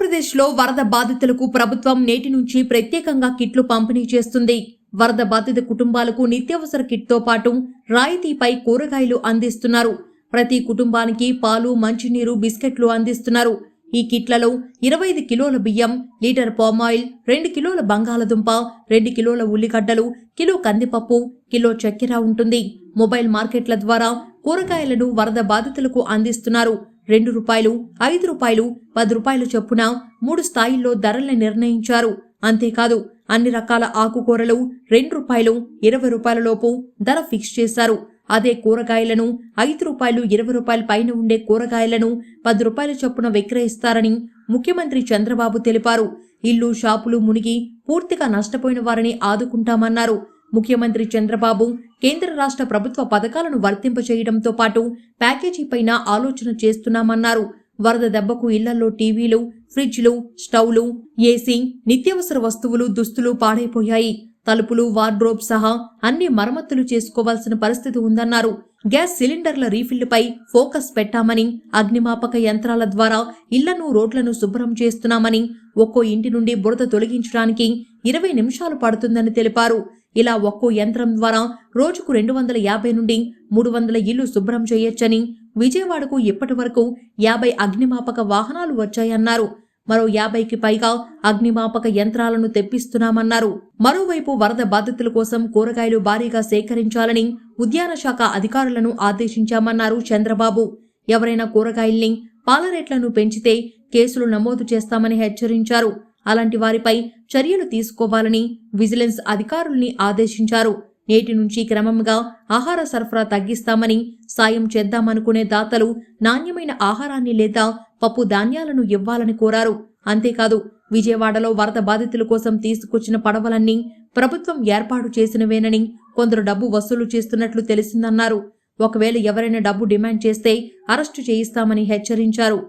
ఆంధ్రప్రదేశ్లో వరద బాధితులకు ప్రభుత్వం నేటి నుంచి ప్రత్యేకంగా కిట్లు పంపిణీ చేస్తుంది. వరద బాధిత కుటుంబాలకు నిత్యావసర కిట్తో పాటు రాయితీపై కూరగాయలు అందిస్తున్నారు. ప్రతి కుటుంబానికి పాలు, మంచినీరు, బిస్కెట్లు అందిస్తున్నారు. ఈ కిట్లలో 25 కిలోల బియ్యం, లీటర్ పామాయిల్, 2 కిలోల బంగాళదుంప, 2 కిలోల ఉల్లిగడ్డలు, కిలో కందిపప్పు, కిలో చక్కెర ఉంటుంది. మొబైల్ మార్కెట్ల ద్వారా కూరగాయలను వరద బాధితులకు అందిస్తున్నారు. ₹2, ₹5, ₹10 చొప్పున 3 స్థాయిల్లో ధరల్ని నిర్ణయించారు. అంతేకాదు అన్ని రకాల ఆకుకూరలు ₹2, ₹20 లోపు ధర ఫిక్స్ చేశారు. అదే కూరగాయలను ₹5, ₹20 పైన ఉండే కూరగాయలను ₹10 చొప్పున విక్రయిస్తారని ముఖ్యమంత్రి చంద్రబాబు తెలిపారు. ఇల్లు, షాపులు మునిగి పూర్తిగా నష్టపోయిన వారిని ఆదుకుంటామన్నారు. ముఖ్యమంత్రి చంద్రబాబు కేంద్ర రాష్ట్ర ప్రభుత్వ పథకాలను వర్తింపచేయడంతో పాటు ప్యాకేజీ పైన ఆలోచన చేస్తున్నామన్నారు. వరద దెబ్బకు ఇళ్లలో టీవీలు, ఫ్రిడ్జ్లు, స్టవ్లు, ఏసీ, నిత్యావసర వస్తువులు, దుస్తులు పాడైపోయాయి. తలుపులు, వార్డ్రోబ్ సహా అన్ని మరమ్మతులు చేసుకోవాల్సిన పరిస్థితి ఉందన్నారు. గ్యాస్ సిలిండర్ల రీఫిల్పై ఫోకస్ పెట్టామని, అగ్నిమాపక యంత్రాల ద్వారా ఇళ్లను, రోడ్లను శుభ్రం చేస్తున్నామని, ఒక్కో ఇంటి నుండి బురద తొలగించడానికి 20 నిమిషాలు పడుతుందని తెలిపారు. ఇలా ఒక్కో యంత్రం ద్వారా రోజుకు 250 నుండి 300 ఇళ్లు శుభ్రం చేయొచ్చని, విజయవాడకు ఇప్పటి వరకు 50 అగ్నిమాపక వాహనాలు వచ్చాయన్నారు. మరో 50కి పైగా అగ్నిమాపక యంత్రాలను తెప్పిస్తున్నామన్నారు. మరోవైపు వరద బాధితుల కోసం కూరగాయలు భారీగా సేకరించాలని ఉద్యాన శాఖ అధికారులను ఆదేశించామన్నారు చంద్రబాబు. ఎవరైనా కూరగాయల్ని, పాల రేట్లను పెంచితే కేసులు నమోదు చేస్తామని హెచ్చరించారు. అలాంటి వారిపై చర్యలు తీసుకోవాలని విజిలెన్స్ అధికారుల్ని ఆదేశించారు. నేటి నుంచి క్రమంగా ఆహార సరఫరా తగ్గిస్తామని, సాయం చేద్దామనుకునే దాతలు నాణ్యమైన ఆహారాన్ని లేదా పప్పు ధాన్యాలను ఇవ్వాలని కోరారు. అంతేకాదు విజయవాడలో వరద బాధితుల కోసం తీసుకొచ్చిన పడవలన్నీ ప్రభుత్వం ఏర్పాటు చేసినవేనని, కొందరు డబ్బు వసూలు చేస్తున్నట్లు తెలిసిందన్నారు. ఒకవేళ ఎవరైనా డబ్బు డిమాండ్ చేస్తే అరెస్టు చేయిస్తామని హెచ్చరించారు.